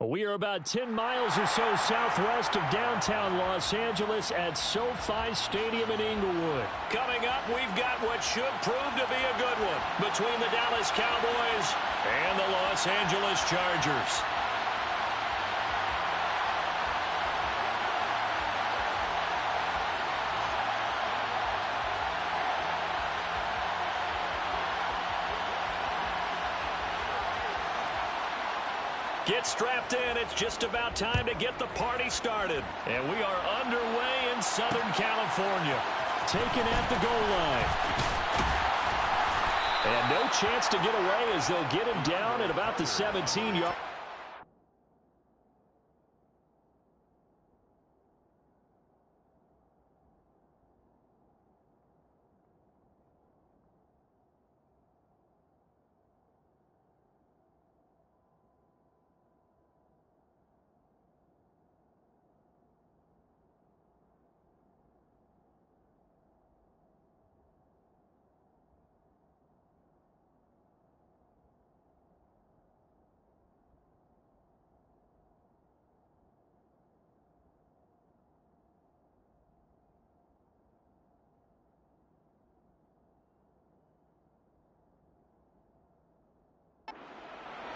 We are about 10 miles or so southwest of downtown Los Angeles at SoFi Stadium in Inglewood. Coming up, we've got what should prove to be a good one between the Dallas Cowboys and the Los Angeles Chargers. Get strapped in. It's just about time to get the party started. And we are underway in Southern California. Taken at the goal line. And no chance to get away as they'll get him down at about the 17-yard.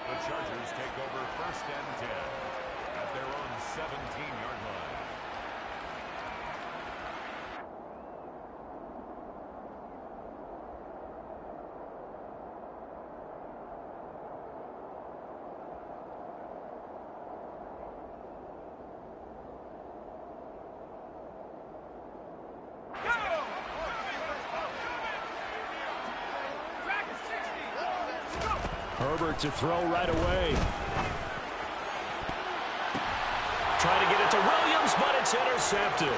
The Chargers take over 1st and 10 at their own 17-yard line. Herbert to throw right away. Trying to get it to Williams, but it's intercepted.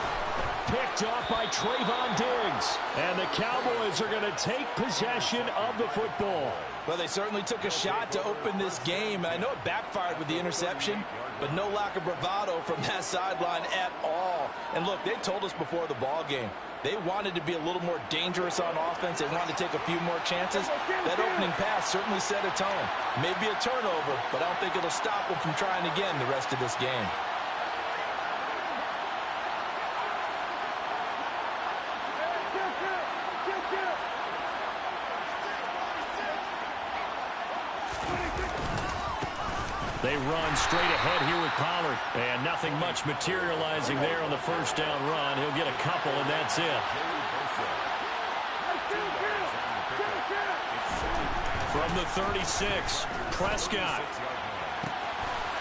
Picked off by Trayvon Diggs. And the Cowboys are going to take possession of the football. Well, they certainly took a shot to open this game. I know it backfired with the interception, but no lack of bravado from that sideline at all. And look, they told us before the ball game, they wanted to be a little more dangerous on offense. They wanted to take a few more chances. That opening pass certainly set a tone. Maybe a turnover, but I don't think it'll stop them from trying again the rest of this game. They run straight ahead here with Pollard. And nothing much materializing there on the first down run. He'll get a couple, and that's it. From the 36, Prescott.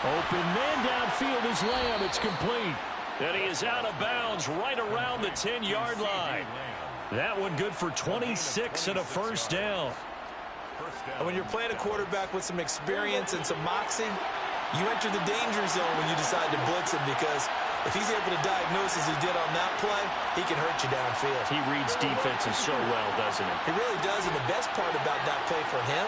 Open man downfield is Lamb. It's complete. And he is out of bounds right around the 10-yard line. That one good for 26 and a first down. And when you're playing a quarterback with some experience and some moxie, you enter the danger zone when you decide to blitz him, because if he's able to diagnose as he did on that play, he can hurt you downfield. He reads defenses so well, doesn't he? He really does, and the best part about that play for him,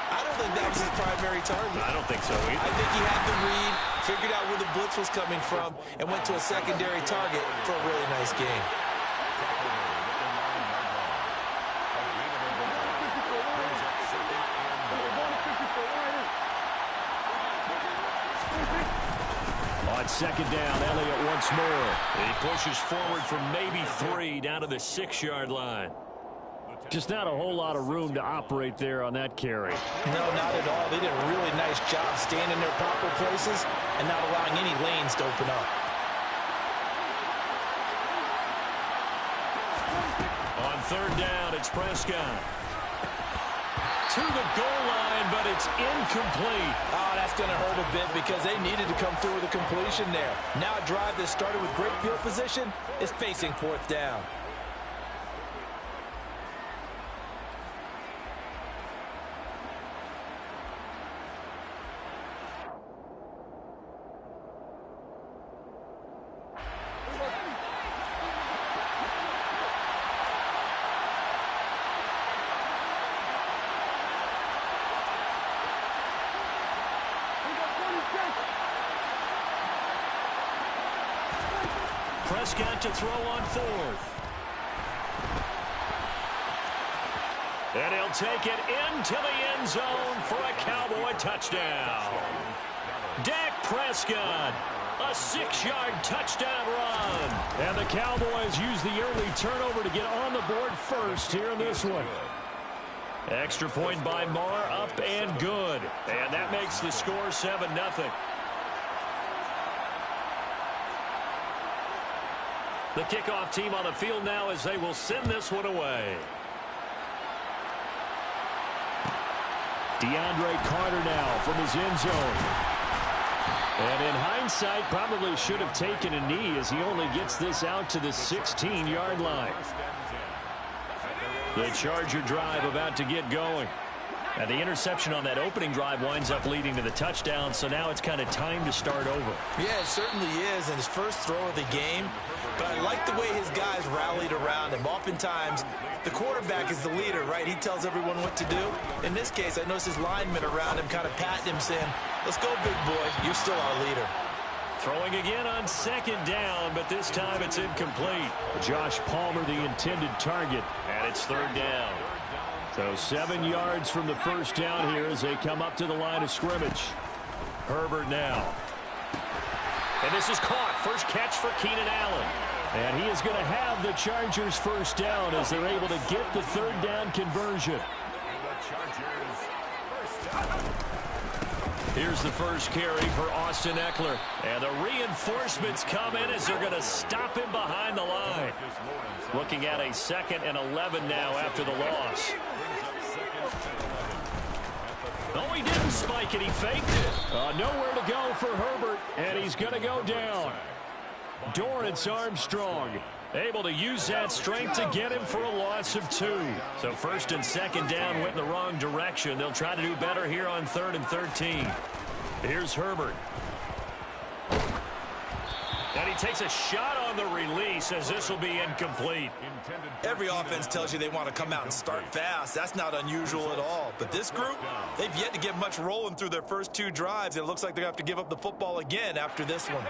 I don't think that was his primary target. I don't think so either. I think he had the read, figured out where the blitz was coming from, and went to a secondary target for a really nice game. On second down, Elliott once more. He pushes forward from maybe 3 down to the 6-yard line. Just not a whole lot of room to operate there on that carry. No, not at all. They did a really nice job staying in their proper places and not allowing any lanes to open up. On third down, it's Prescott. To the goal line, but it's incomplete. Oh, that's going to hurt a bit because they needed to come through with a completion there. Now a drive that started with great field position is facing 4th down. Prescott to throw on 4th. And he'll take it into the end zone for a Cowboy touchdown. Dak Prescott, a 6-yard touchdown run. And the Cowboys use the early turnover to get on the board first here in this one. Extra point by Marr, up and good. And that makes the score 7-0. The kickoff team on the field now as they will send this one away. DeAndre Carter now from his end zone. And in hindsight, probably should have taken a knee as he only gets this out to the 16-yard line. The Charger drive about to get going. And the interception on that opening drive winds up leading to the touchdown, so now it's kind of time to start over. Yeah, it certainly is, and his first throw of the game. But I like the way his guys rallied around him. Oftentimes, the quarterback is the leader, right? He tells everyone what to do. In this case, I noticed his linemen around him kind of patting him, saying, "Let's go, big boy. You're still our leader." Throwing again on second down, but this time it's incomplete. Josh Palmer, the intended target, and it's third down. So 7 yards from the first down here as they come up to the line of scrimmage. Herbert now. And this is caught. First catch for Keenan Allen. And he is going to have the Chargers first down as they're able to get the third down conversion. Here's the first carry for Austin Eckler. And the reinforcements come in as they're going to stop him behind the line. Looking at a 2nd and 11 now after the loss. No, he didn't spike it. He faked it. Nowhere to go for Herbert, and he's going to go down. Dorrance Armstrong able to use that strength to get him for a loss of 2. So 1st and 2nd down went in the wrong direction. They'll try to do better here on 3rd and 13. Here's Herbert. And he takes a shot on the release as this will be incomplete. Every offense tells you they want to come out and start fast. That's not unusual at all. But this group, they've yet to get much rolling through their first 2 drives. It looks like they're going to have to give up the football again after this one.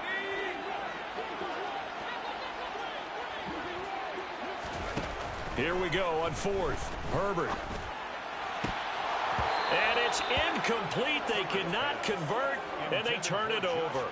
Here we go on 4th. Herbert. And it's incomplete. They cannot convert, and they turn it over.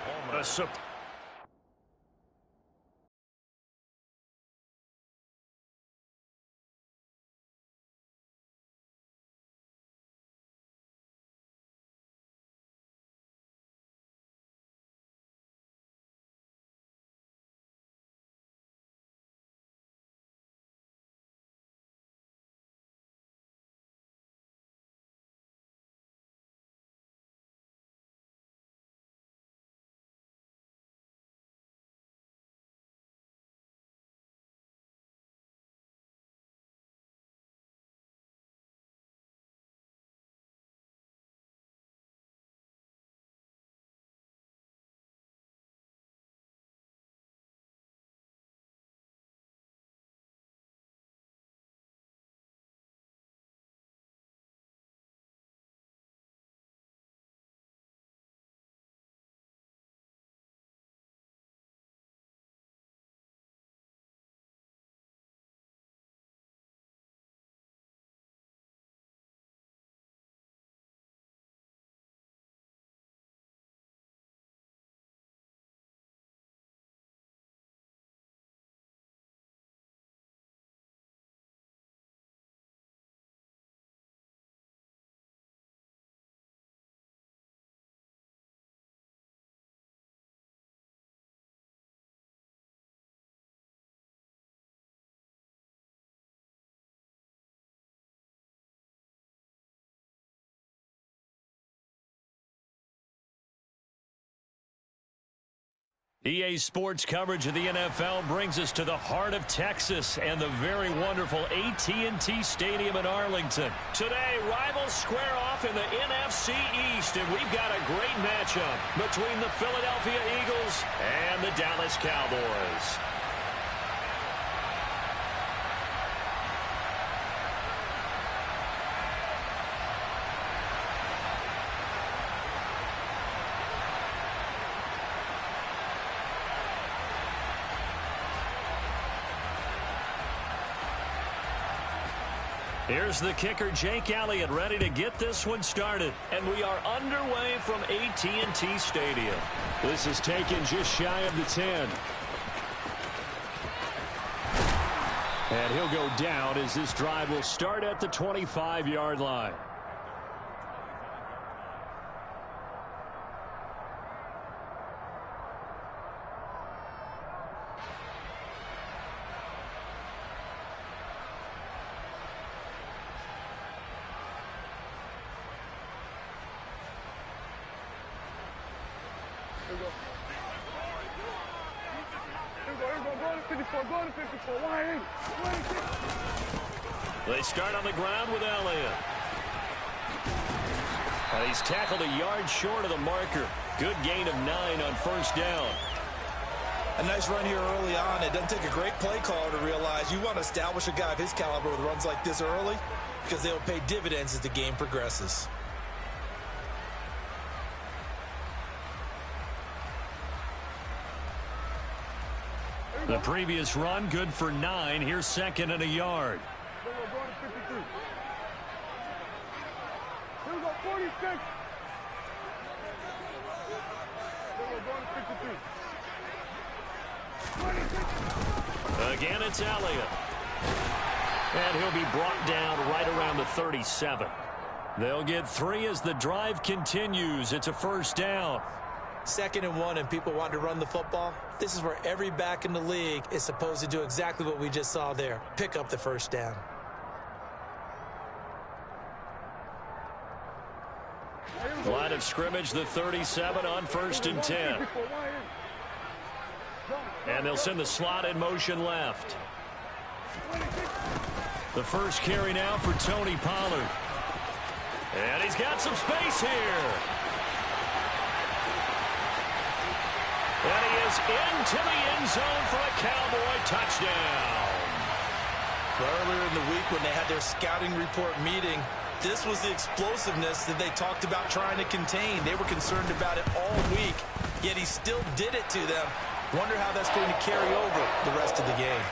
EA Sports coverage of the NFL brings us to the heart of Texas and the very wonderful AT&T Stadium in Arlington. Today, rivals square off in the NFC East, and we've got a great matchup between the Philadelphia Eagles and the Dallas Cowboys. Here's the kicker, Jake Elliott, ready to get this one started. And we are underway from AT&T Stadium. This is taken just shy of the 10. And he'll go down as this drive will start at the 25-yard line. They start on the ground with Elliott. And he's tackled a yard short of the marker. Good gain of 9 on first down. A nice run here early on. It doesn't take a great play caller to realize you want to establish a guy of his caliber with runs like this early because they'll pay dividends as the game progresses. The previous run, good for 9. Here's second and a yard. Here we go, 46. Again, it's Elliott. And he'll be brought down right around the 37. They'll get 3 as the drive continues. It's a first down. 2nd and 1 and people want to run the football. This is where every back in the league is supposed to do exactly what we just saw there. Pick up the first down. Line of scrimmage, the 37 on 1st and 10. And they'll send the slot in motion left. The first carry now for Tony Pollard. And he's got some space here. And he is into the end zone for a Cowboy touchdown. Earlier in the week when they had their scouting report meeting, this was the explosiveness that they talked about trying to contain. They were concerned about it all week, yet he still did it to them. Wonder how that's going to carry over the rest of the game.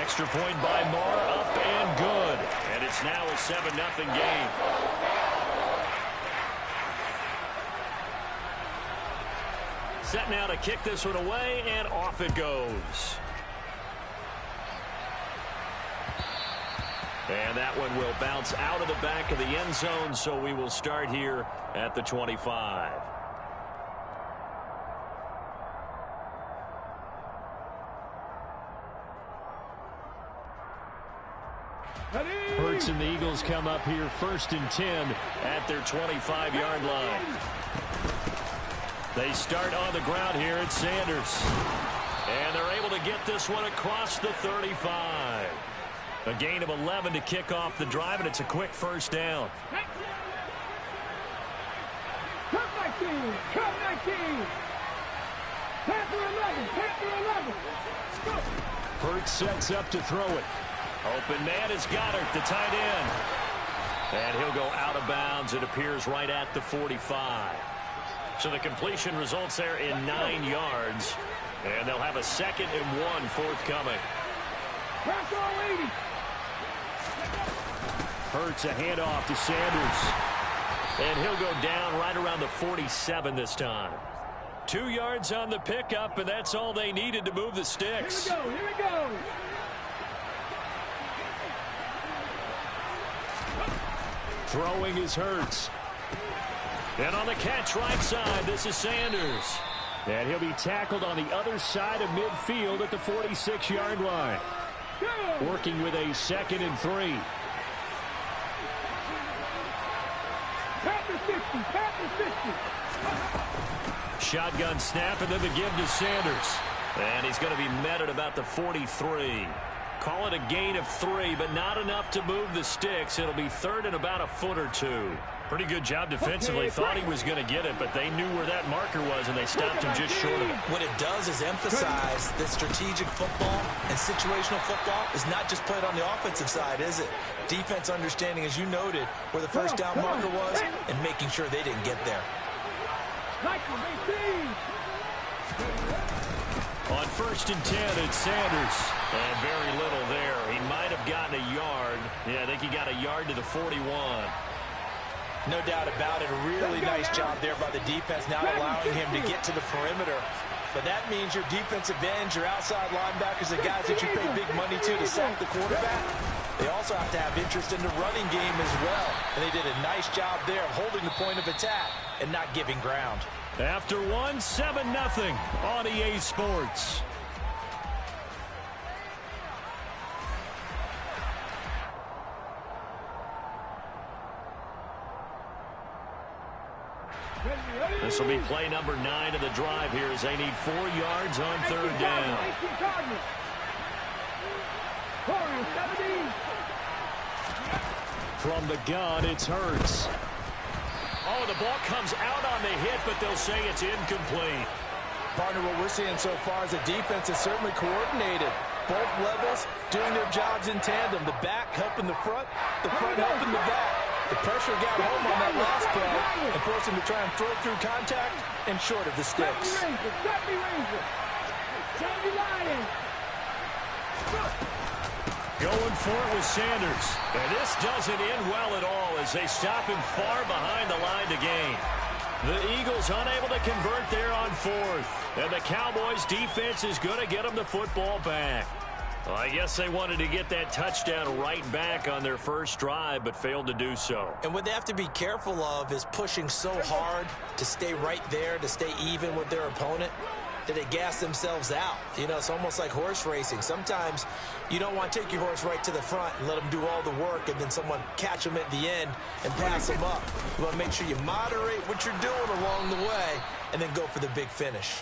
Extra point by Moore, up and good. And it's now a 7-0 game. Set now to kick this one away, and off it goes. And that one will bounce out of the back of the end zone, so we will start here at the 25. Hurts and the Eagles come up here 1st and 10 at their 25-yard line. They start on the ground here at Sanders. And they're able to get this one across the 35. A gain of 11 to kick off the drive, and it's a quick first down. Cut 19, cut 19. Panther 11, Panther 11. Go. Hurts sets up to throw it. Open man is Goddard, the tight end. And he'll go out of bounds. It appears right at the 45. So the completion results there in 9 yards. And they'll have a 2nd and 1 forthcoming. Press all 80. Hurts a handoff to Sanders. And he'll go down right around the 47 this time. 2 yards on the pickup, and that's all they needed to move the sticks. Here we go, here we go. Throwing is Hurts. And on the catch right side, this is Sanders. And he'll be tackled on the other side of midfield at the 46-yard line. Working with a 2nd and 3. Panther 50, Panther 50. Shotgun snap, and then the give to Sanders. And he's going to be met at about the 43. Call it a gain of 3, but not enough to move the sticks. It'll be 3rd and about a foot or 2. Pretty good job defensively. Thought he was going to get it, but they knew where that marker was, and they stopped him just short of it. What it does is emphasize that strategic football and situational football is not just played on the offensive side, is it? Defense understanding, as you noted, where the first down marker was and making sure they didn't get there. On 1st and 10, it's Sanders. And very little there. He might have gotten a yard, Yeah, I think he got a yard to the 41. No doubt about it. A really nice job there by the defense, not allowing him to get to the perimeter. But that means your defensive ends, your outside linebackers, the guys that you pay big money to sack the quarterback, they also have to have interest in the running game as well. And they did a nice job there of holding the point of attack and not giving ground. After one, 7-0 on EA Sports. This will be play number 9 of the drive here as they need 4 yards on third down. From the gun, it's Hurts. Oh, the ball comes out on the hit, but they'll say it's incomplete. Partner, what we're seeing so far is the defense is certainly coordinated. Both levels doing their jobs in tandem. The back helping the front helping the back. The pressure got home on that last play and forced him to try and throw through contact and short of the sticks. Going for it with Sanders. And this doesn't end well at all as they stop him far behind the line to gain. The Eagles unable to convert there on 4th. And the Cowboys defense is going to get them the football back. Well, I guess they wanted to get that touchdown right back on their first drive, but failed to do so. And what they have to be careful of is pushing so hard to stay right there, to stay even with their opponent, that they gas themselves out. You know, it's almost like horse racing. Sometimes you don't want to take your horse right to the front and let them do all the work and then someone catch them at the end and pass them up. You want to make sure you moderate what you're doing along the way and then go for the big finish.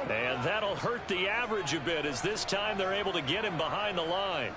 And that'll hurt the average a bit as this time they're able to get him behind the line.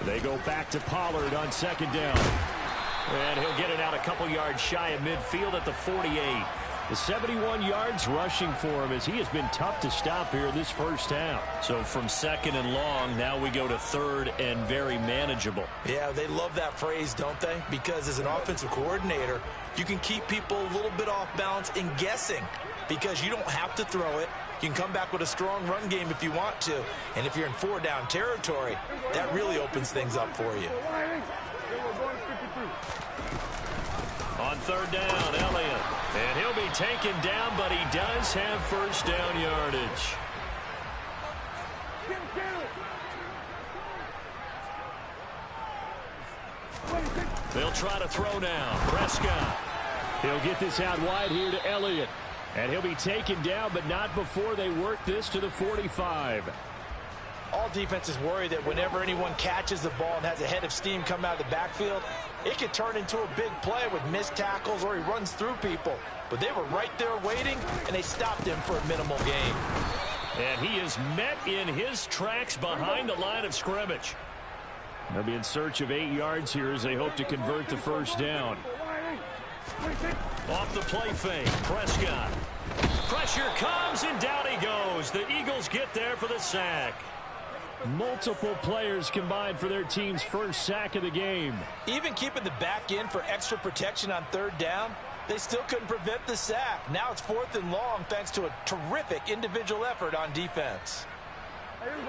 They go back to Pollard on second down. And he'll get it out a couple yards shy of midfield at the 48. The 71 yards rushing for him as he has been tough to stop here this first half. So from second and long, now we go to third and very manageable. Yeah, they love that phrase, don't they? Because as an offensive coordinator, you can keep people a little bit off balance and guessing because you don't have to throw it. You can come back with a strong run game if you want to. And if you're in 4-down territory, that really opens things up for you. On third down, Elliott. And he'll be taken down, but he does have first down yardage. They'll try to throw now. Prescott. He'll get this out wide here to Elliott. And he'll be taken down, but not before they work this to the 45. All defenses worry that whenever anyone catches the ball and has a head of steam come out of the backfield, it could turn into a big play with missed tackles or he runs through people. But they were right there waiting, and they stopped him for a minimal gain. And he is met in his tracks behind the line of scrimmage. They'll be in search of 8 yards here as they hope to convert the first down. Off the play fake, Prescott. Pressure comes, and down he goes. The Eagles get there for the sack. Multiple players combined for their team's first sack of the game. Even keeping the back in for extra protection on third down, they still couldn't prevent the sack. Now it's 4th and long thanks to a terrific individual effort on defense.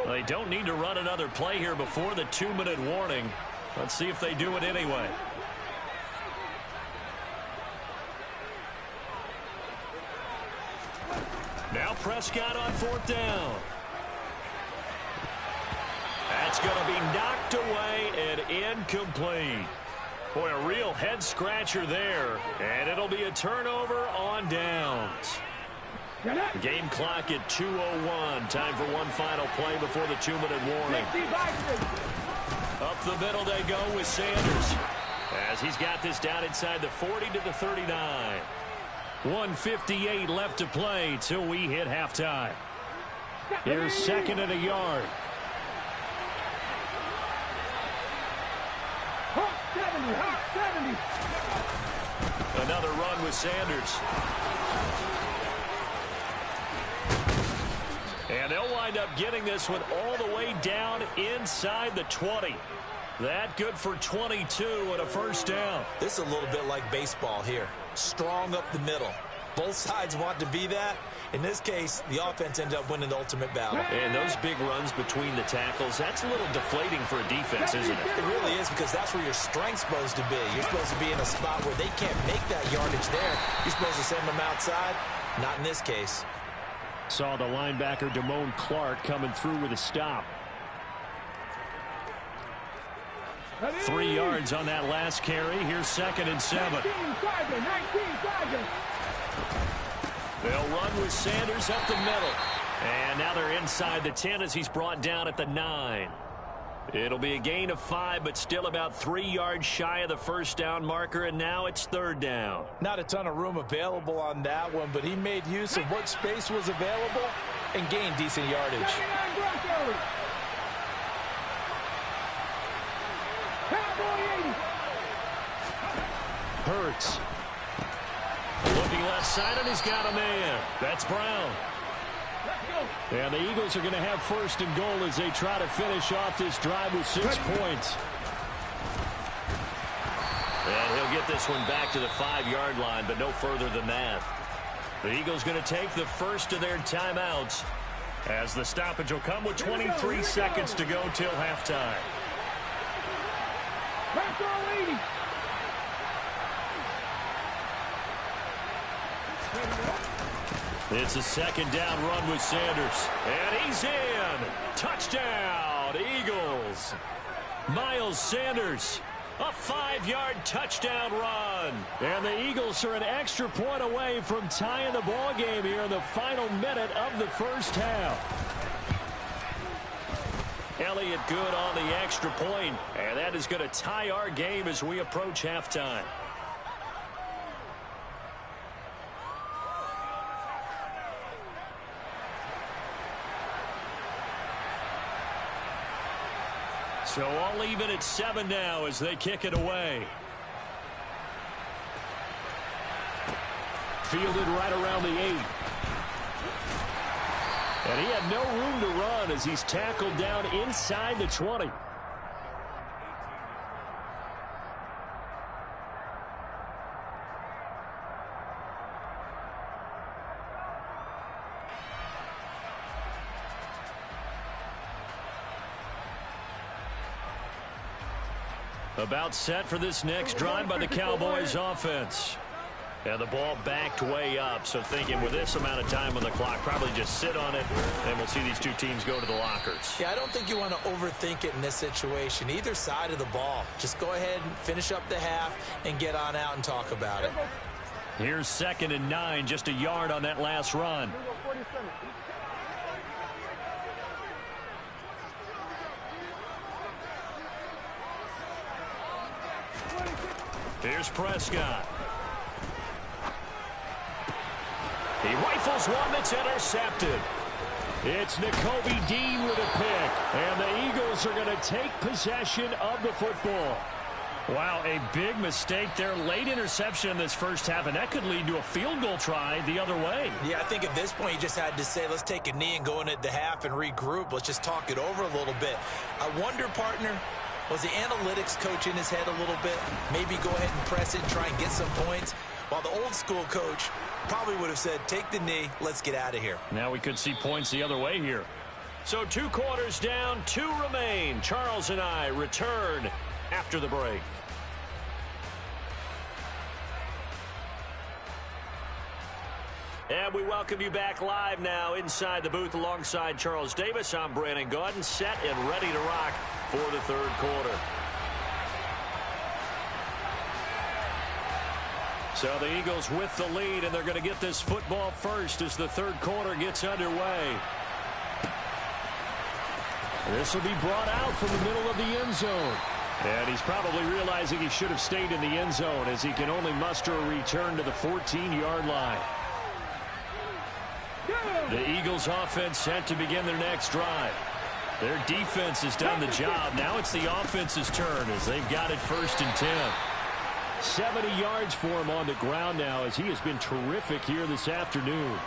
They don't need to run another play here before the 2-minute warning. Let's see if they do it anyway. Now Prescott on 4th down. That's going to be knocked away and incomplete. Boy, a real head-scratcher there. And it'll be a turnover on downs. Game clock at 2:01. Time for one final play before the 2-minute warning. Up the middle they go with Sanders. As he's got this down inside the 40 to the 39. 1:58 left to play till we hit halftime. Here's second and a yard. Another run with Sanders. And they'll wind up getting this one all the way down inside the 20. That good for 22 and a first down. This is a little bit like baseball here. Strong up the middle. Both sides want to be that. In this case, the offense ended up winning the ultimate battle. And those big runs between the tackles, that's a little deflating for a defense, isn't it? It really is, because that's where your strength's supposed to be. You're supposed to be in a spot where they can't make that yardage there. You're supposed to send them outside. Not in this case. Saw the linebacker Damone Clark coming through with a stop. 3 yards on that last carry. Here's 2nd and 7. 19 Tiger. They'll run with Sanders up the middle. And now they're inside the 10 as he's brought down at the 9. It'll be a gain of 5, but still about 3 yards shy of the first down marker, and now it's 3rd down. Not a ton of room available on that one, but he made use of what space was available and gained decent yardage. Hurts. Looking left side, and he's got a man. That's Brown. And the Eagles are going to have 1st and goal as they try to finish off this drive with 6 points. And he'll get this one back to the 5-yard line, but no further than that. The Eagles going to take the first of their timeouts as the stoppage will come with 23 seconds to go till halftime. It's a 2nd down run with Sanders. And he's in. Touchdown, Eagles. Miles Sanders, a 5-yard touchdown run. And the Eagles are an extra point away from tying the ball game here in the final minute of the first half. Elliott good on the extra point, and that is going to tie our game as we approach halftime. So all even at 7 now as they kick it away. Fielded right around the 8. And he had no room to run as he's tackled down inside the 20. About set for this next drive by the Cowboys offense. And the ball backed way up, so thinking with this amount of time on the clock, probably just sit on it, and we'll see these two teams go to the lockers. Yeah, I don't think you want to overthink it in this situation. Either side of the ball. Just go ahead and finish up the half and get on out and talk about it. Here's 2nd and 9, just a yard on that last run. Here's Prescott. He rifles one that's intercepted. It's Nakobe Dean with a pick. And the Eagles are going to take possession of the football. Wow, a big mistake there. Late interception in this first half, and that could lead to a field goal try the other way. Yeah, I think at this point you just had to say, let's take a knee and go into the half and regroup. Let's just talk it over a little bit. I wonder, partner, was the analytics coach in his head a little bit? Maybe go ahead and press it and try and get some points. While the old school coach probably would have said, take the knee, let's get out of here. Now we could see points the other way here. So 2 quarters down, 2 remain. Charles and I return after the break. And we welcome you back live now inside the booth alongside Charles Davis. I'm Brandon Gaudin, set and ready to rock for the 3rd quarter. So the Eagles with the lead, and they're going to get this football first as the 3rd quarter gets underway. This will be brought out from the middle of the end zone. And he's probably realizing he should have stayed in the end zone as he can only muster a return to the 14-yard line. The Eagles offense set to begin their next drive. Their defense has done the job. Now it's the offense's turn as they've got it 1st and 10. 70 yards for him on the ground now as he has been terrific here this afternoon.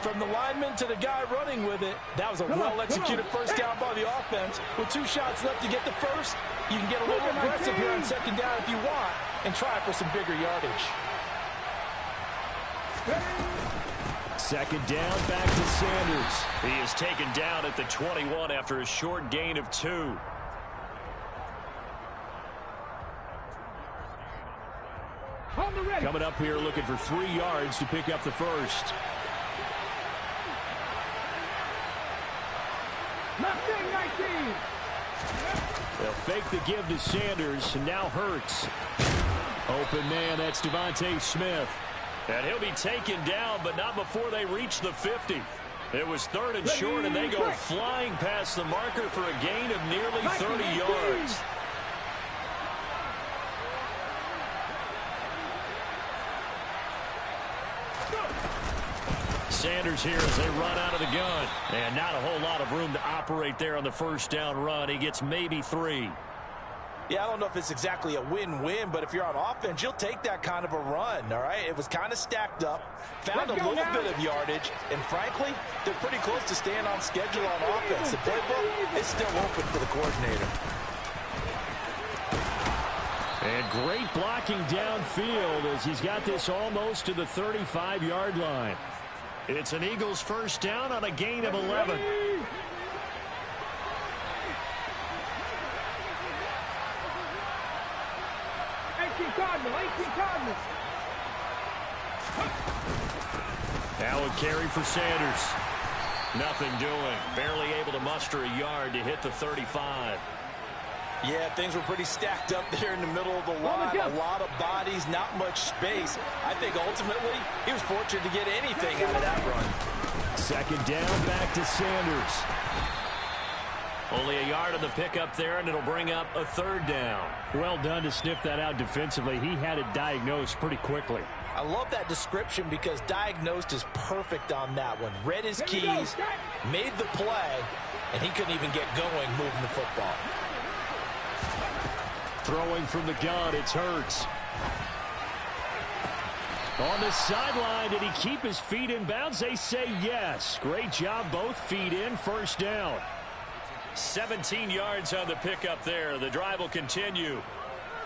From the lineman to the guy running with it, that was a well-executed first down by the offense. With 2 shots left to get the first, you can get a little aggressive here on 2nd down if you want and try for some bigger yardage. Second down, back to Sanders. He is taken down at the 21 after a short gain of 2. Coming up here looking for 3 yards to pick up the first. They'll fake the give to Sanders, and now Hurts. Open man, that's Devontae Smith. And he'll be taken down, but not before they reach the 50. It was 3rd and short, and they go flying past the marker for a gain of nearly 30 yards. Sanders here as they run out of the gun. And not a whole lot of room to operate there on the first down run. He gets maybe 3. Yeah, I don't know if it's exactly a win-win, but if you're on offense, you'll take that kind of a run, all right? It was kind of stacked up, found a little bit of yardage, and frankly, they're pretty close to staying on schedule on offense. The playbook is still open for the coordinator. And great blocking downfield as he's got this almost to the 35-yard line. It's an Eagles first down on a gain of 11. 18 Cardinals. Now a carry for Sanders. Nothing doing. Barely able to muster a yard to hit the 35. Yeah, things were pretty stacked up there in the middle of the line. A lot of bodies, not much space. I think ultimately he was fortunate to get anything out of that run. Second down, back to Sanders. Only a yard on the pickup there, and it'll bring up a 3rd down. Well done to sniff that out defensively. He had it diagnosed pretty quickly. I love that description because diagnosed is perfect on that one. Read his keys, made the play, and he couldn't even get going moving the football. Throwing from the gun, it's Hurts. On the sideline, did he keep his feet in bounds? They say yes. Great job, both feet in, first down. 17 yards on the pickup there. The drive will continue.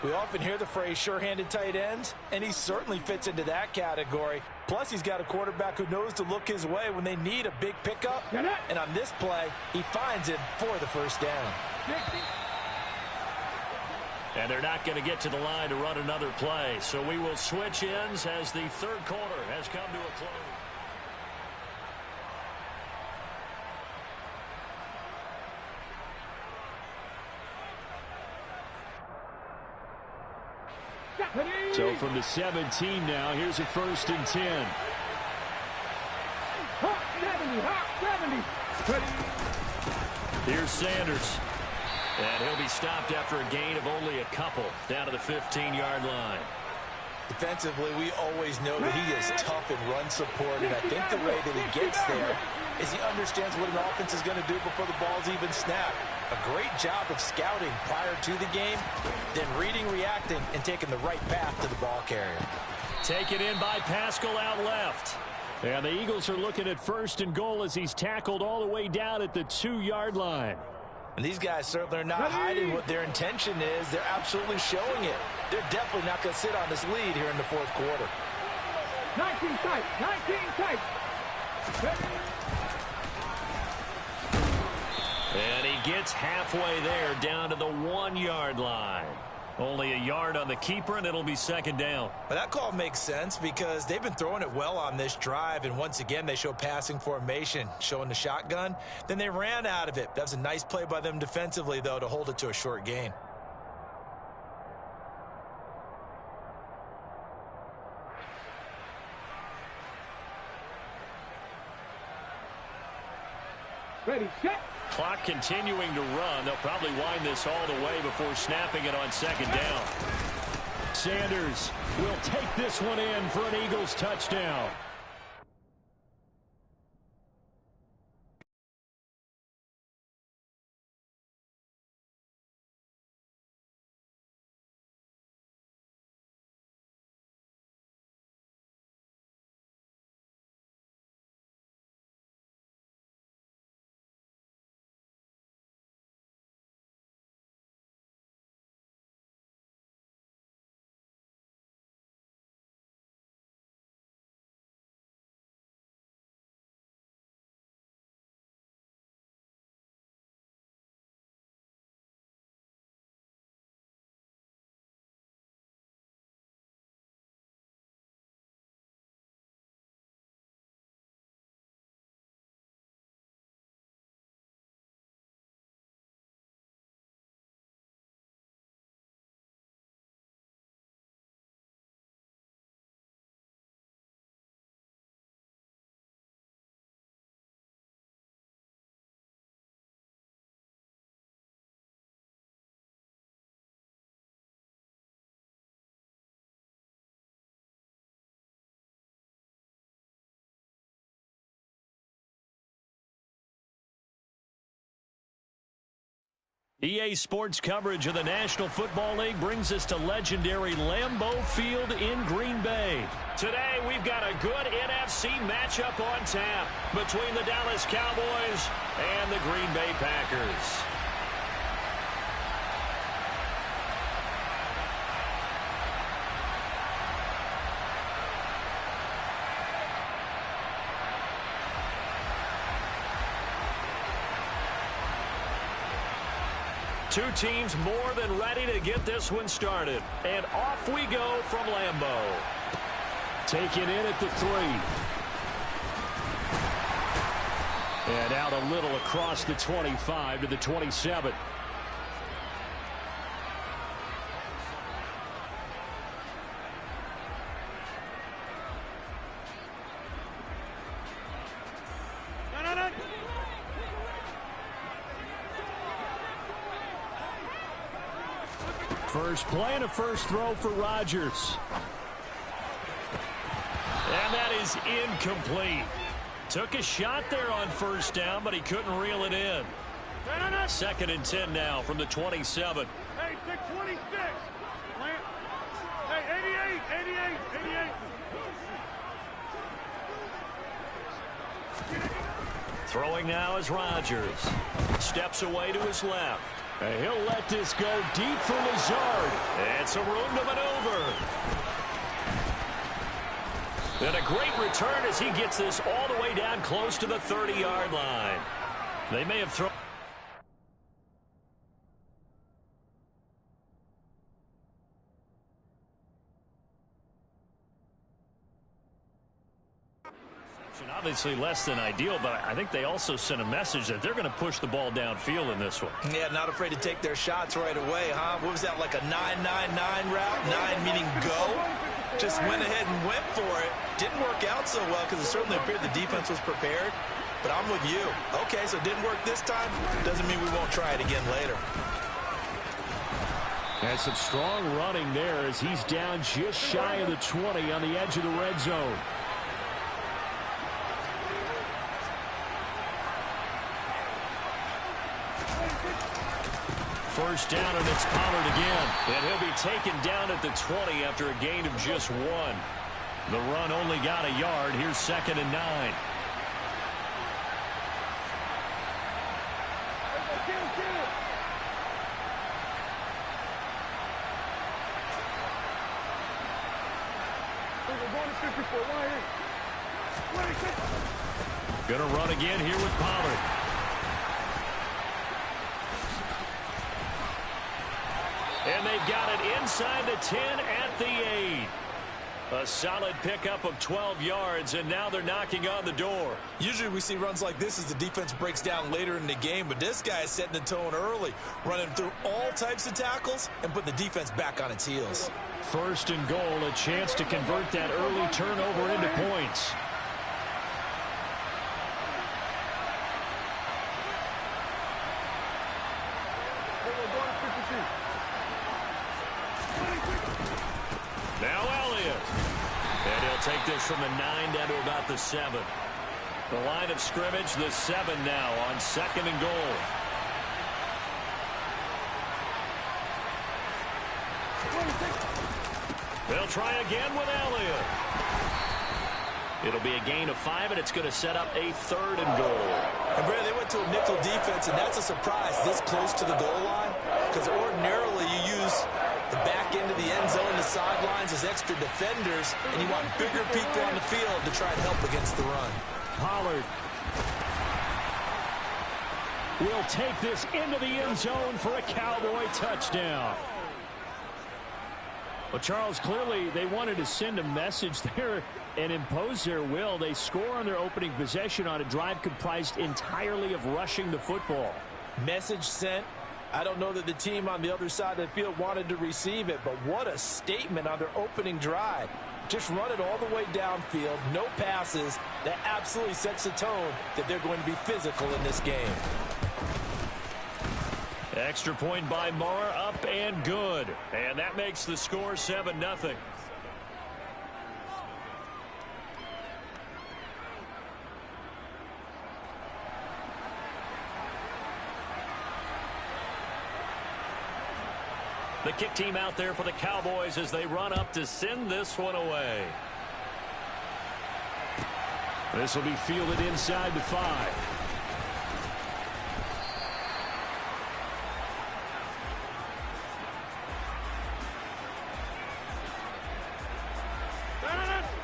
We often hear the phrase sure-handed tight ends, and he certainly fits into that category. Plus, he's got a quarterback who knows to look his way when they need a big pickup. And on this play, he finds it for the first down. And they're not going to get to the line to run another play. So we will switch ends as the 3rd quarter has come to a close. So from the 17 now, here's a 1st and 10. Here's Sanders. And he'll be stopped after a gain of only a couple down to the 15-yard line. Defensively, we always know that he is tough in run support, and I think the way that he gets there is he understands what an offense is going to do before the ball's even snapped. A great job of scouting prior to the game, then reading, reacting, and taking the right path to the ball carrier. Taken in by Pascal out left. And the Eagles are looking at 1st and goal as he's tackled all the way down at the 2-yard line. And these guys certainly are not hiding what their intention is. They're absolutely showing it. They're definitely not going to sit on this lead here in the 4th quarter. 19 tight. And he gets halfway there down to the 1-yard line. Only a yard on the keeper, and it'll be 2nd down. But that call makes sense because they've been throwing it well on this drive, and once again they show passing formation, showing the shotgun. Then they ran out of it. That was a nice play by them defensively, though, to hold it to a short gain. Ready, set. Clock continuing to run. They'll probably wind this all the way before snapping it on 2nd down. Sanders will take this one in for an Eagles touchdown. EA Sports coverage of the National Football League brings us to legendary Lambeau Field in Green Bay. Today, we've got a good NFC matchup on tap between the Dallas Cowboys and the Green Bay Packers. Two teams more than ready to get this one started. And off we go from Lambeau. Taken in at the 3. And out a little across the 25 to the 27. First play and a first throw for Rodgers. And that is incomplete. Took a shot there on first down, but he couldn't reel it in. Second and 10 now from the 27. Hey, 626. Hey, 88. Throwing now is Rodgers. Steps away to his left. And he'll let this go deep for Lazard. And some room to maneuver. And a great return as he gets this all the way down close to the 30-yard line. They may have thrown. Obviously less than ideal, but I think they also sent a message that they're going to push the ball downfield in this one. Yeah, not afraid to take their shots right away, huh? What was that, like a 9-9-9 route? 9 meaning go? Just went ahead and went for it. Didn't work out so well because it certainly appeared the defense was prepared. But I'm with you. Okay, so it didn't work this time. Doesn't mean we won't try it again later. And some strong running there as he's down just shy of the 20 on the edge of the red zone. First down, and it's Pollard again. And he'll be taken down at the 20 after a gain of just 1. The run only got a yard. Here's 2nd and 9. Gonna run again here with Pollard. And they've got it inside the 10 at the 8. A solid pickup of 12 yards, and now they're knocking on the door. Usually we see runs like this as the defense breaks down later in the game, but this guy is setting the tone early, running through all types of tackles and put the defense back on its heels. First and goal, a chance to convert that early turnover into points. Now Elliott. And he'll take this from the 9 down to about the 7. The line of scrimmage, the 7 now on 2nd and goal. They'll try again with Elliott. It'll be a gain of 5, and it's going to set up a 3rd and goal. And Brad, they went to a nickel defense, and that's a surprise this close to the goal line, because ordinarily you use the back end of the end zone, the sidelines as extra defenders, and you want bigger people on the field to try and help against the run. Pollard will take this into the end zone for a Cowboy touchdown. Well, Charles, clearly they wanted to send a message there and impose their will. They score on their opening possession on a drive comprised entirely of rushing the football. Message sent. I don't know that the team on the other side of the field wanted to receive it, but what a statement on their opening drive. Just run it all the way downfield, no passes. That absolutely sets the tone that they're going to be physical in this game. Extra point by Marr, up and good. And that makes the score 7-0. The kick team out there for the Cowboys as they run up to send this one away. This will be fielded inside the 5.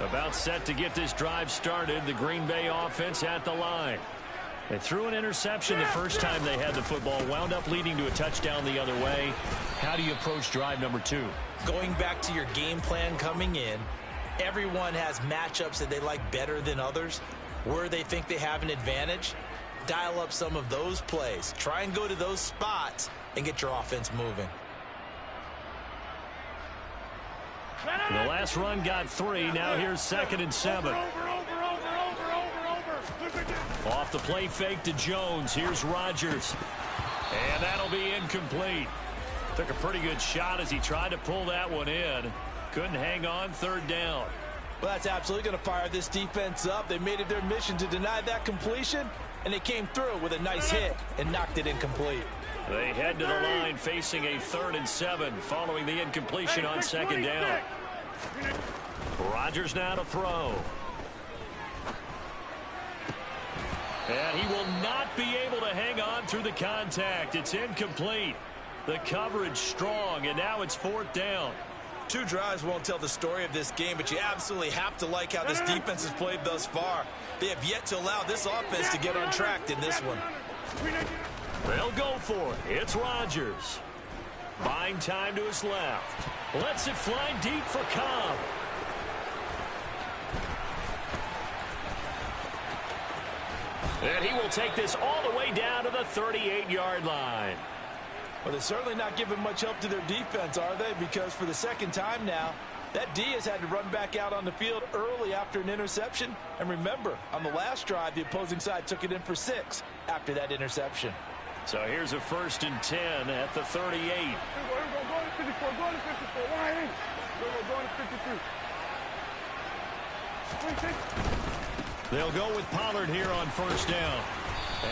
About set to get this drive started. The Green Bay offense at the line. They threw an interception the first time they had the football, wound up leading to a touchdown the other way. How do you approach drive number 2? Going back to your game plan coming in, everyone has matchups that they like better than others. Where they think they have an advantage, dial up some of those plays. Try and go to those spots and get your offense moving. The last run got 3. Now here's 2nd and 7. Off the play fake to Jones. Here's Rodgers. And that'll be incomplete. Took a pretty good shot as he tried to pull that one in. Couldn't hang on. 3rd down. Well, that's absolutely going to fire this defense up. They made it their mission to deny that completion, and they came through with a nice hit and knocked it incomplete. They head to the line facing a 3rd and 7 following the incompletion on 2nd down. Rodgers now to throw. And he will not be able to hang on through the contact. It's incomplete. The coverage strong, and now it's 4th down. 2 drives won't tell the story of this game, but you absolutely have to like how this defense has played thus far. They have yet to allow this offense to get on track in this one. They'll go for it. It's Rodgers. Buying time to his left. Lets it fly deep for Cobb. And he will take this all the way down to the 38-yard line. Well, they're certainly not giving much help to their defense, are they? Because for the 2nd time now, that D has had to run back out on the field early after an interception. And remember, on the last drive, the opposing side took it in for 6 after that interception. So here's a 1st and 10 at the 38. They'll go with Pollard here on 1st down.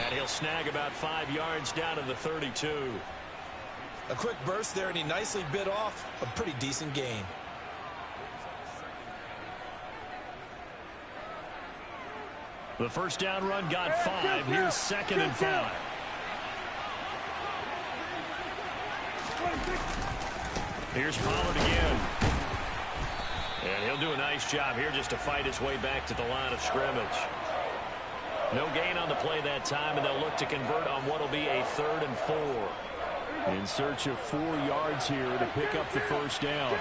And he'll snag about 5 yards down to the 32. A quick burst there, and he nicely bit off a pretty decent gain. The 1st down run got 5. Here's 2nd and 5. Here's Pollard again. And he'll do a nice job here just to fight his way back to the line of scrimmage. No gain on the play that time, and they'll look to convert on what will be a 3rd and 4. In search of 4 yards here to pick up the 1st down.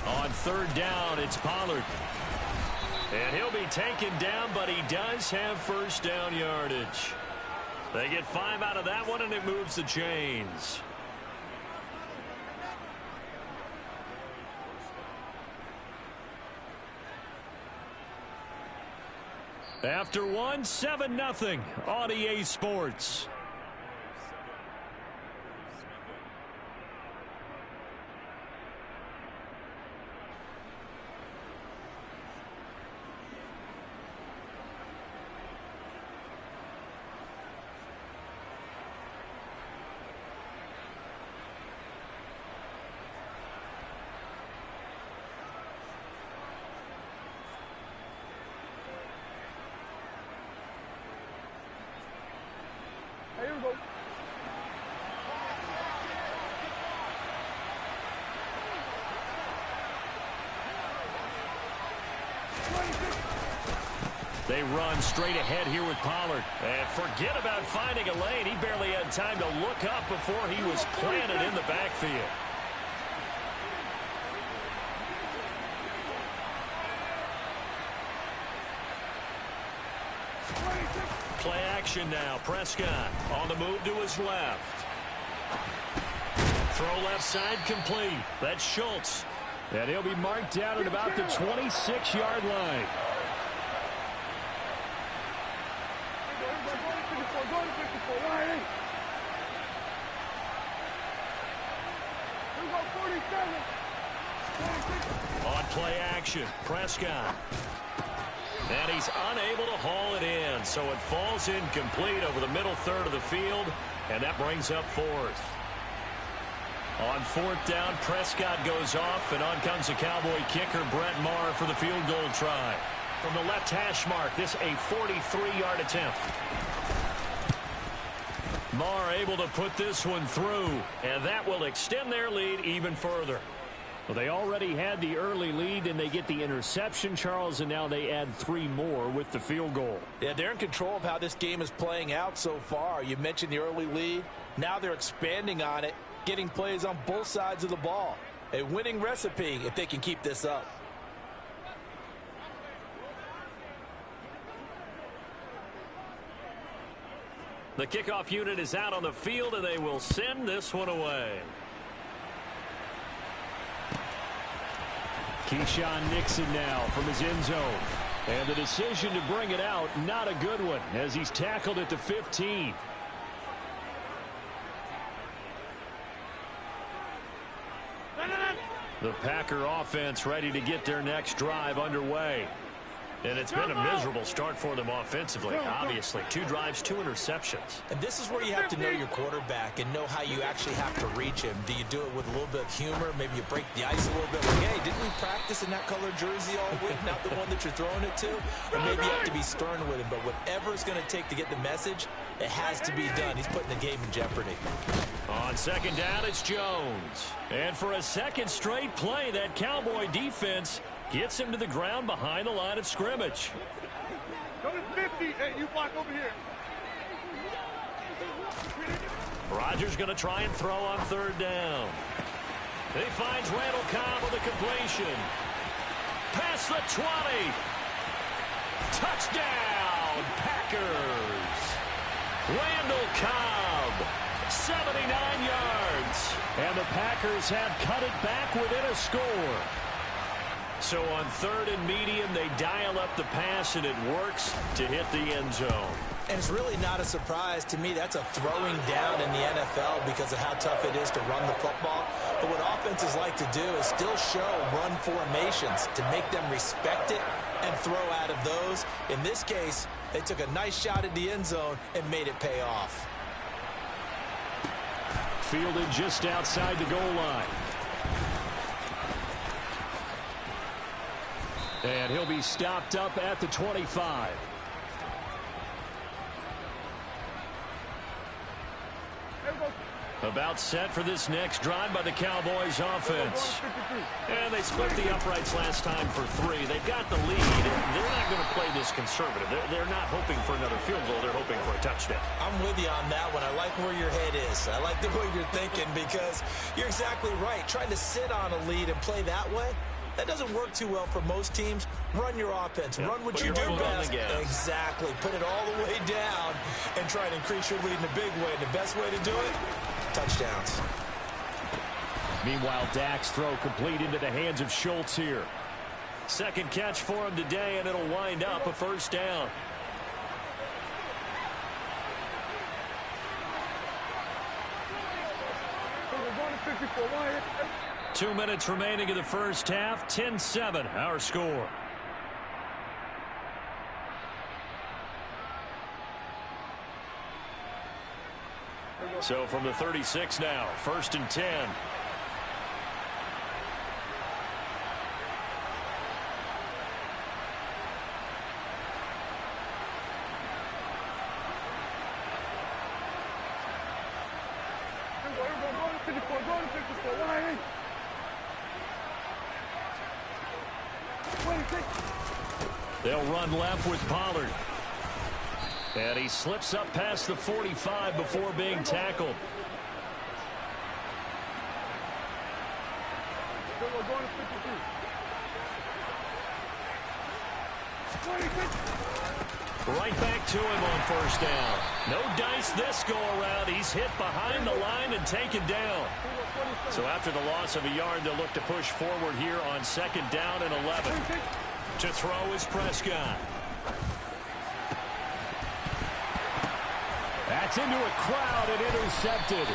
On 3rd down, it's Pollard. And he'll be taken down, but he does have 1st down yardage. They get 5 out of that one, and it moves the chains. After 1, 7-0 on EA Sports. Here we go. They run straight ahead here with Pollard. And forget about finding a lane. He barely had time to look up before he was planted in the backfield. Play action now. Prescott on the move to his left. Throw left side complete. That's Schultz. And he'll be marked down at about the 26-yard line. On play action, Prescott. And he's unable to haul it in, so it falls incomplete over the middle third of the field, and that brings up fourth. On fourth down, Prescott goes off, and on comes the Cowboy kicker, Brett Maher, for the field goal try. From the left hash mark, this a 43-yard attempt. Maher able to put this one through, and that will extend their lead even further. Well, they already had the early lead, and they get the interception, Charles, and now they add 3 more with the field goal. Yeah, they're in control of how this game is playing out so far. You mentioned the early lead. Now they're expanding on it, getting plays on both sides of the ball. A winning recipe if they can keep this up. The kickoff unit is out on the field, and they will send this one away. Keyshawn Nixon now from his end zone. And the decision to bring it out, not a good one, as he's tackled at the 15. The Packer offense ready to get their next drive underway. And it's been a miserable start for them offensively, obviously. 2 drives, 2 interceptions. And this is where you have to know your quarterback and know how you actually have to reach him. Do you do it with a little bit of humor? Maybe you break the ice a little bit. Like, hey, didn't we practice in that colored jersey all week, not the one that you're throwing it to? Or maybe you have to be stern with him. But whatever it's going to take to get the message, it has to be done. He's putting the game in jeopardy. On second down, it's Jones. And for a second straight play, that Cowboy defense gets him to the ground behind the line of scrimmage. Coming 50. Hey, you block over here. Rodgers going to try and throw on third down. He finds Randall Cobb with a completion. Past the 20. Touchdown, Packers. Randall Cobb, 79 yards. And the Packers have cut it back within a score. So on third and medium, they dial up the pass, and it works to hit the end zone. And it's really not a surprise to me. That's a throwing down in the NFL because of how tough it is to run the football. But what offenses like to do is still show run formations to make them respect it and throw out of those. In this case, they took a nice shot at the end zone and made it pay off. Fielded just outside the goal line. And he'll be stopped up at the 25. About set for this next drive by the Cowboys offense. And they split the uprights last time for 3. They've got the lead. They're not going to play this conservative. They're not hoping for another field goal. They're hoping for a touchdown. I'm with you on that one. I like where your head is. I like the way you're thinking because you're exactly right. Trying to sit on a lead and play that way, that doesn't work too well for most teams. Run your offense. Yep. Run what you do best. Exactly. Put it all the way down and try and increase your lead in a big way. And the best way to do it, touchdowns. Meanwhile, Dak's throw complete into the hands of Schultz here. Second catch for him today, and it'll wind up a first down. We're going to 54. 2 minutes remaining in the first half. 10-7, our score. So from the 36 now, 1st and 10. They'll run left with Pollard. And he slips up past the 45 before being tackled. Right back to him on first down. No dice this go around. He's hit behind the line and taken down. So after the loss of a yard, they'll look to push forward here on 2nd down and 11. To throw is Prescott. That's into a crowd and intercepted.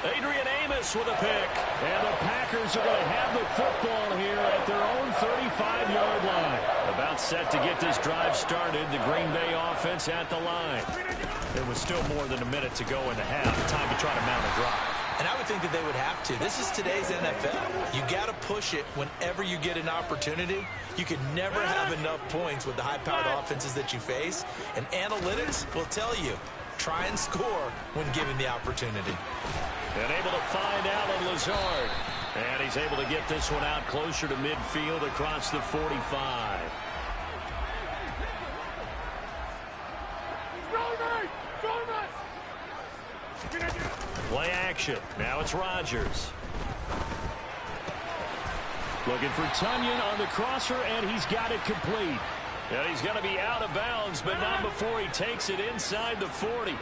Adrian Amos with a pick. And the Packers are going to have the football here at their own 35-yard line. About set to get this drive started. The Green Bay offense at the line. There was still more than a minute to go in the half. Time to try to mount a drive. And I would think that they would have to. This is today's NFL. You got to push it whenever you get an opportunity. You can never have enough points with the high-powered offenses that you face. And analytics will tell you, try and score when given the opportunity. And able to find Alan Lazard. And he's able to get this one out closer to midfield across the 45. Play action. Now it's Rodgers. Looking for Tunyon on the crosser, and he's got it complete. And he's going to be out of bounds, but not before he takes it inside the 40.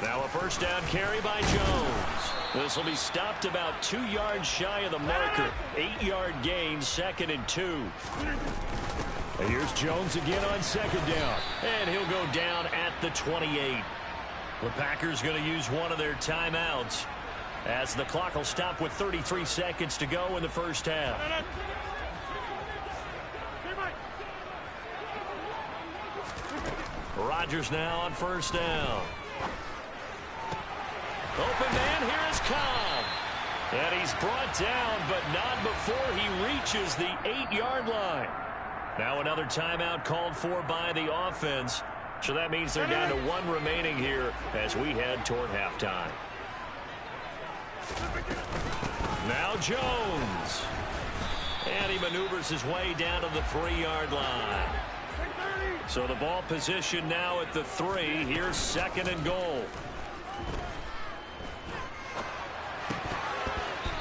Now a first down carry by Jones. This will be stopped about 2 yards shy of the marker. 8-yard gain, 2nd and 2. And here's Jones again on 2nd down. And he'll go down at the 28. The Packers going to use one of their timeouts as the clock will stop with 33 seconds to go in the first half. Rodgers now on first down. Open man, here is Cobb. And he's brought down, but not before he reaches the 8-yard line. Now another timeout called for by the offense. So that means they're down to 1 remaining here as we head toward halftime. Now Jones. And he maneuvers his way down to the 3-yard line. So the ball position now at the 3. Here's 2nd and goal.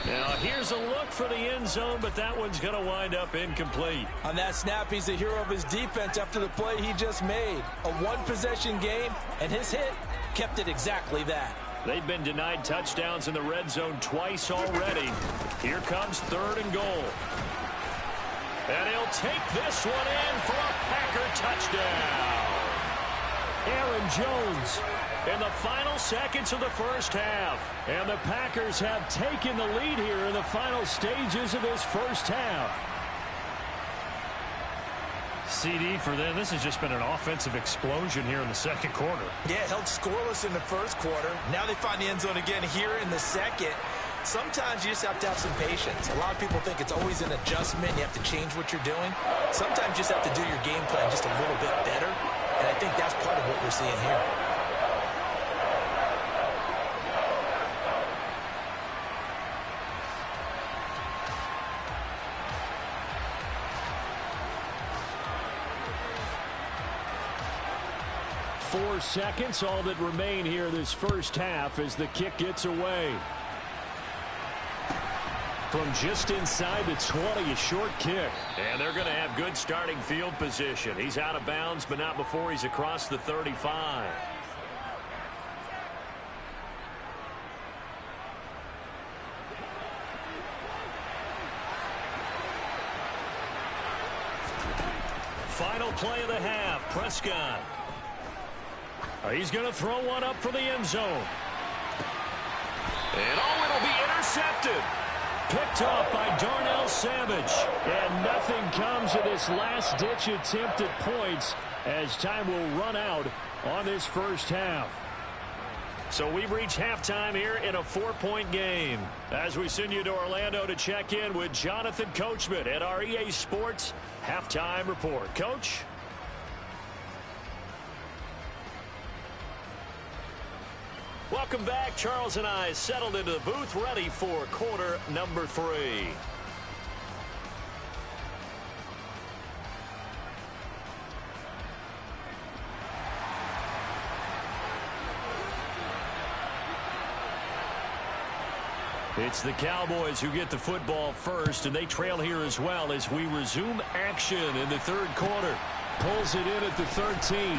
Now here's a look for the end zone, but that one's going to wind up incomplete. On that snap, he's the hero of his defense after the play he just made. A one-possession game, and his hit kept it exactly that. They've been denied touchdowns in the red zone twice already. Here comes 3rd and goal. And he'll take this one in for a Packer touchdown. Aaron Jones in the final seconds of the first half. And the Packers have taken the lead here in the final stages of this first half. CD for them, this has just been an offensive explosion here in the second quarter. Yeah, held scoreless in the first quarter. Now they find the end zone again here in the second. Sometimes you just have to have some patience. A lot of people think it's always an adjustment. You have to change what you're doing. Sometimes you just have to do your game plan just a little bit better. And I think that's part of what we're seeing here. Four seconds, all that remain here this first half as the kick gets away. From just inside the 20, a short kick. And they're going to have good starting field position. He's out of bounds, but not before he's across the 35. Final play of the half, Prescott. He's going to throw one up for the end zone. And oh, it'll be intercepted. Picked off by Darnell Savage. And nothing comes of this last-ditch attempt at points as time will run out on this first half. So we've reached halftime here in a 4-point game. As we send you to Orlando to check in with Jonathan Coachman at our EA Sports Halftime Report. Coach? Welcome back. Charles and I settled into the booth, ready for quarter number 3. It's the Cowboys who get the football first, and they trail here as well as we resume action in the third quarter. Pulls it in at the 13.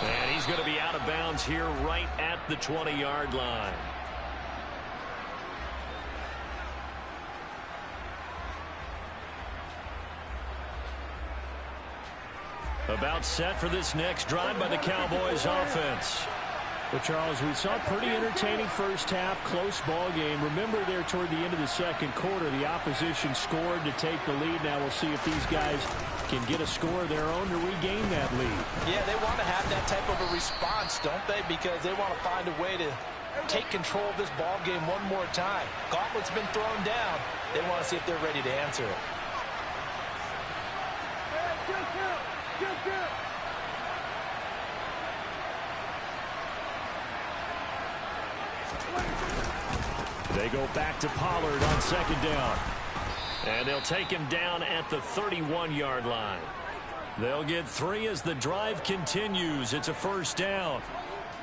And he's going to be out of bounds here right at the 20-yard line. About set for this next drive by the Cowboys offense. Well, Charles, we saw a pretty entertaining first half, close ball game. Remember there toward the end of the second quarter, the opposition scored to take the lead. Now we'll see if these guys can get a score of their own to regain that lead. Yeah, they want to have that type of a response, don't they? Because they want to find a way to take control of this ball game one more time. Gauntlet's been thrown down. They want to see if they're ready to answer it. They go back to Pollard on second down. And they'll take him down at the 31-yard line. They'll get 3 as the drive continues. It's a first down.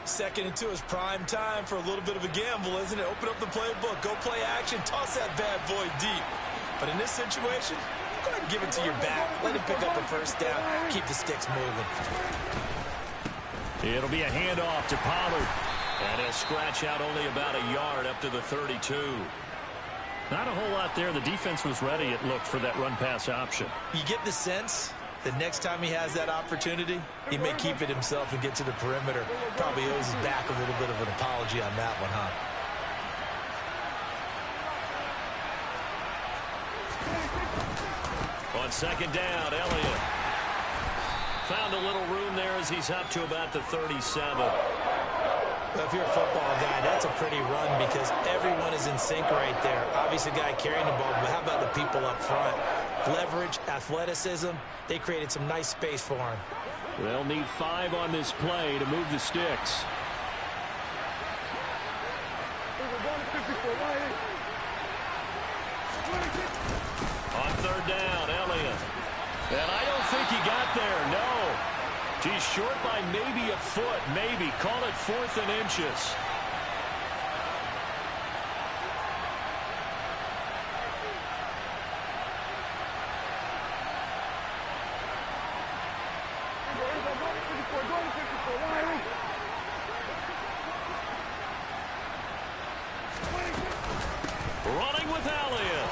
Second and 2 is prime time for a little bit of a gamble, isn't it? Open up the playbook, go play action, toss that bad boy deep. But in this situation, go ahead and give it to your back. Let him pick up a first down. Keep the sticks moving. It'll be a handoff to Pollard. And he'll scratch out only about a yard up to the 32. Not a whole lot there. The defense was ready, it looked, for that run-pass option. You get the sense that next time he has that opportunity, he may keep it himself and get to the perimeter. Probably owes his back a little bit of an apology on that one, huh? On second down, Elliott found a little room there as he's up to about the 37. Well, if you're a football guy, that's a pretty run because everyone is in sync right there. Obviously, the guy carrying the ball, but how about the people up front? Leverage, athleticism, they created some nice space for him. They'll need 5 on this play to move the sticks. On third down, Elliott. And I don't think he got there, no. He's short by maybe a foot, maybe. Call it 4th and inches. Running with Elliott.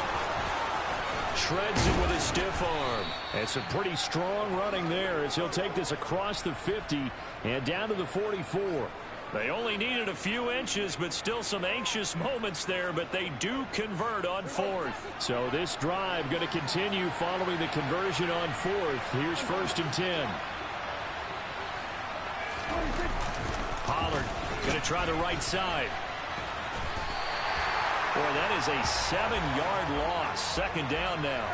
Shreds it with a stiff arm. And some pretty strong running there as he'll take this across the 50 and down to the 44. They only needed a few inches, but still some anxious moments there, but they do convert on 4th. So this drive going to continue following the conversion on 4th. Here's 1st and 10. Pollard going to try the right side. Boy, that is a 7-yard loss. Second down now.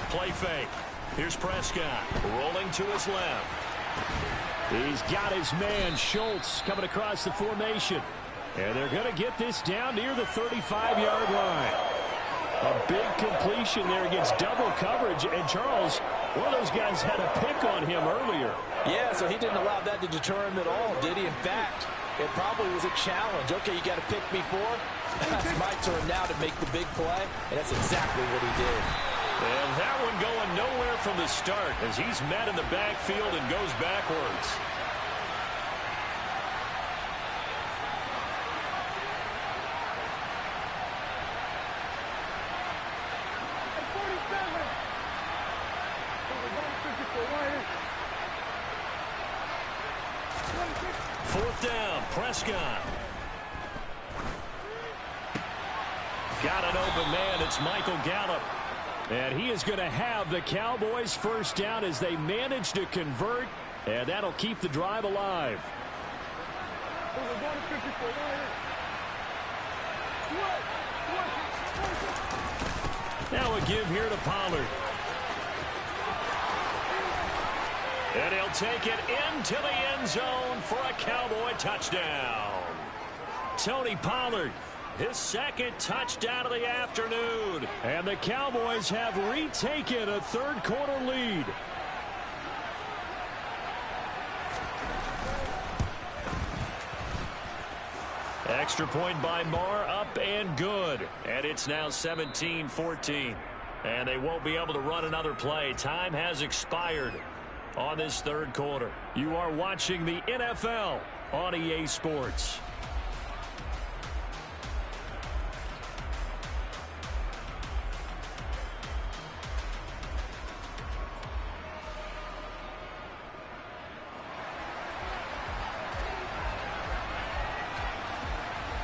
Play fake. Here's Prescott rolling to his left. He's got his man, Schultz, coming across the formation. And they're going to get this down near the 35-yard line. A big completion there against double coverage. And Charles, one of those guys had a pick on him earlier. Yeah, so he didn't allow that to deter him at all, did he? In fact, it probably was a challenge. Okay, you got to pick me 4. It's my turn now to make the big play, and that's exactly what he did. And that one going nowhere from the start as he's met in the backfield and goes backwards. Fourth down, Prescott. Got an open man. It's Michael Gallup. And he is going to have the Cowboys first down as they manage to convert. And that'll keep the drive alive. Now a give here to Pollard. And he'll take it into the end zone for a Cowboy touchdown. Tony Pollard, his second touchdown of the afternoon. And the Cowboys have retaken a third-quarter lead. Extra point by Marr, up and good. And it's now 17-14. And they won't be able to run another play. Time has expired on this third quarter. You are watching the NFL on EA Sports.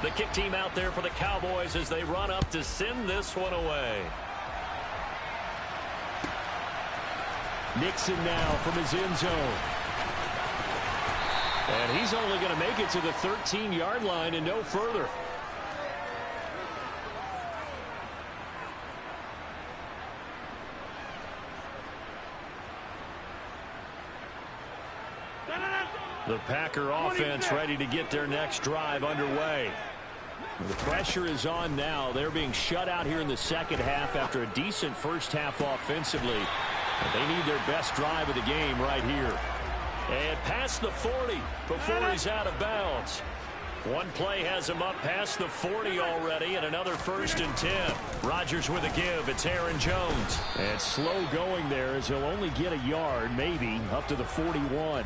the kick team out there for the Cowboys as they run up to send this one away. Nixon now from his end zone. And he's only going to make it to the 13-yard line and no further. The Packer offense ready to get their next drive underway. The pressure is on now. They're being shut out here in the second half after a decent first half offensively. But they need their best drive of the game right here. And past the 40 before he's out of bounds. One play has him up past the 40 already, and another 1st and 10. Rodgers with a give. It's Aaron Jones. And slow going there as he'll only get a yard, maybe, up to the 41.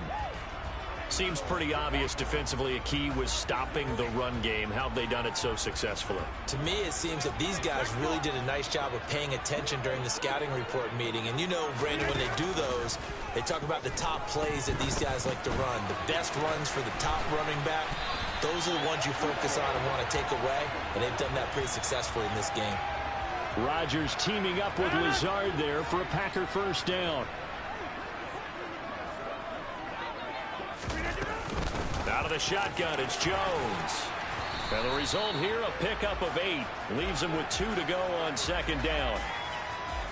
Seems pretty obvious defensively a key was stopping the run game. How have they done it so successfully? To me, it seems that these guys really did a nice job of paying attention during the scouting report meeting. And you know, Brandon, when they do those, they talk about the top plays that these guys like to run. The best runs for the top running back, those are the ones you focus on and want to take away. And they've done that pretty successfully in this game. Rodgers teaming up with Lazard there for a Packer first down. Out of the shotgun, it's Jones. And the result here, a pickup of 8. Leaves him with 2 to go on second down.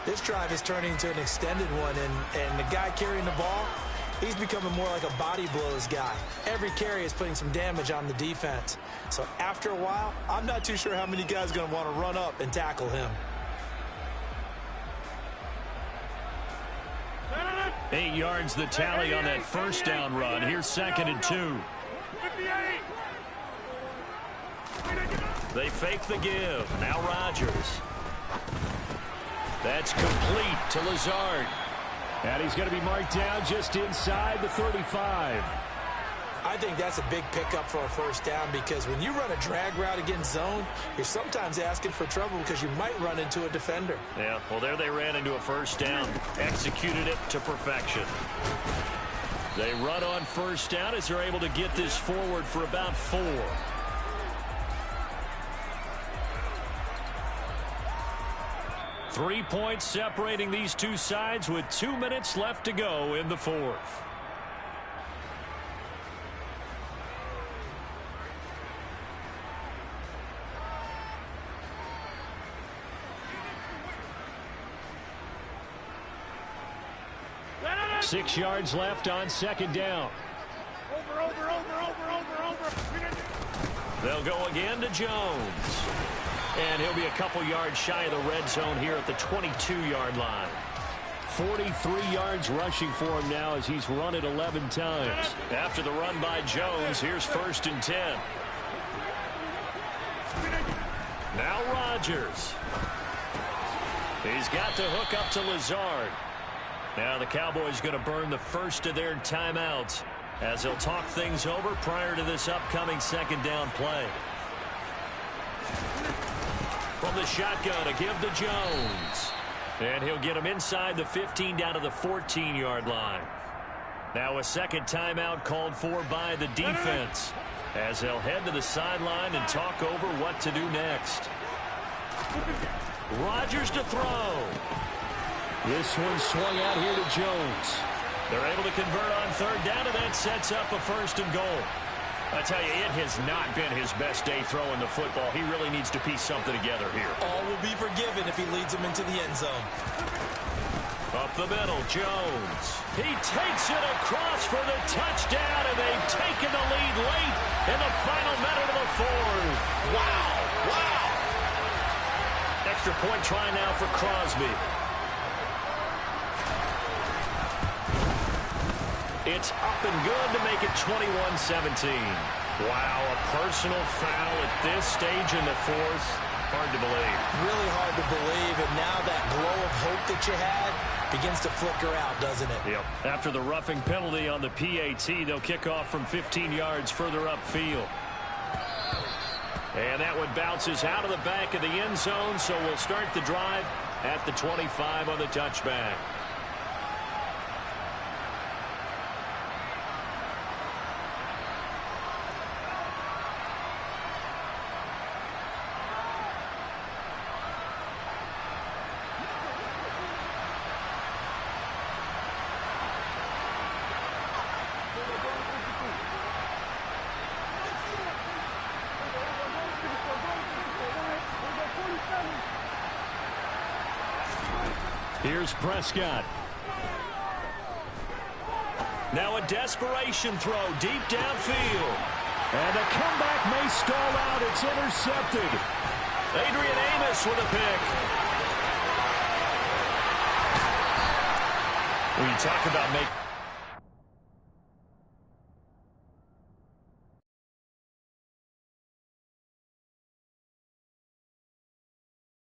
This drive is turning into an extended one, and the guy carrying the ball, he's becoming more like a body blows guy. Every carry is putting some damage on the defense. So after a while, I'm not too sure how many guys are going to want to run up and tackle him. 8 yards the tally on that first down run. Here's 2nd and 2. They fake the give. Now Rodgers. That's complete to Lazard. And he's going to be marked down just inside the 35. I think that's a big pickup for a first down because when you run a drag route against zone, you're sometimes asking for trouble because you might run into a defender. Yeah, well, there they ran into a first down. Executed it to perfection. They run on first down as they're able to get this forward for about 4. Three points separating these two sides with 2 minutes left to go in the 4th. Six yards left on second down. Over. They'll go again to Jones. And he'll be a couple yards shy of the red zone here at the 22-yard line. 43 yards rushing for him now as he's run it 11 times. After the run by Jones, here's 1st and 10. Now Rodgers. He's got the hook up to Lazard. Now the Cowboys going to burn the first of their timeouts as they'll talk things over prior to this upcoming second down play. From the shotgun, a give to Jones. And he'll get him inside the 15 down to the 14-yard line. Now a second timeout called for by the defense as they'll head to the sideline and talk over what to do next. Rodgers to throw. This one swung out here to Jones. They're able to convert on third down, and that sets up a 1st and goal. I tell you, it has not been his best day throwing the football. He really needs to piece something together here. All will be forgiven if he leads him into the end zone. Up the middle, Jones. He takes it across for the touchdown, and they've taken the lead late in the final minute of the 4th. Wow. Extra point try now for Crosby. It's up and good to make it 21-17. Wow, a personal foul at this stage in the 4th. Hard to believe. Really hard to believe, and now that glow of hope that you had begins to flicker out, doesn't it? Yep. After the roughing penalty on the PAT, they'll kick off from 15 yards further upfield. And that one bounces out of the back of the end zone, so we'll start the drive at the 25 on the touchback. Here's Prescott. Now a desperation throw deep downfield. And a comeback may stall out. It's intercepted. Adrian Amos with a pick. When you talk about making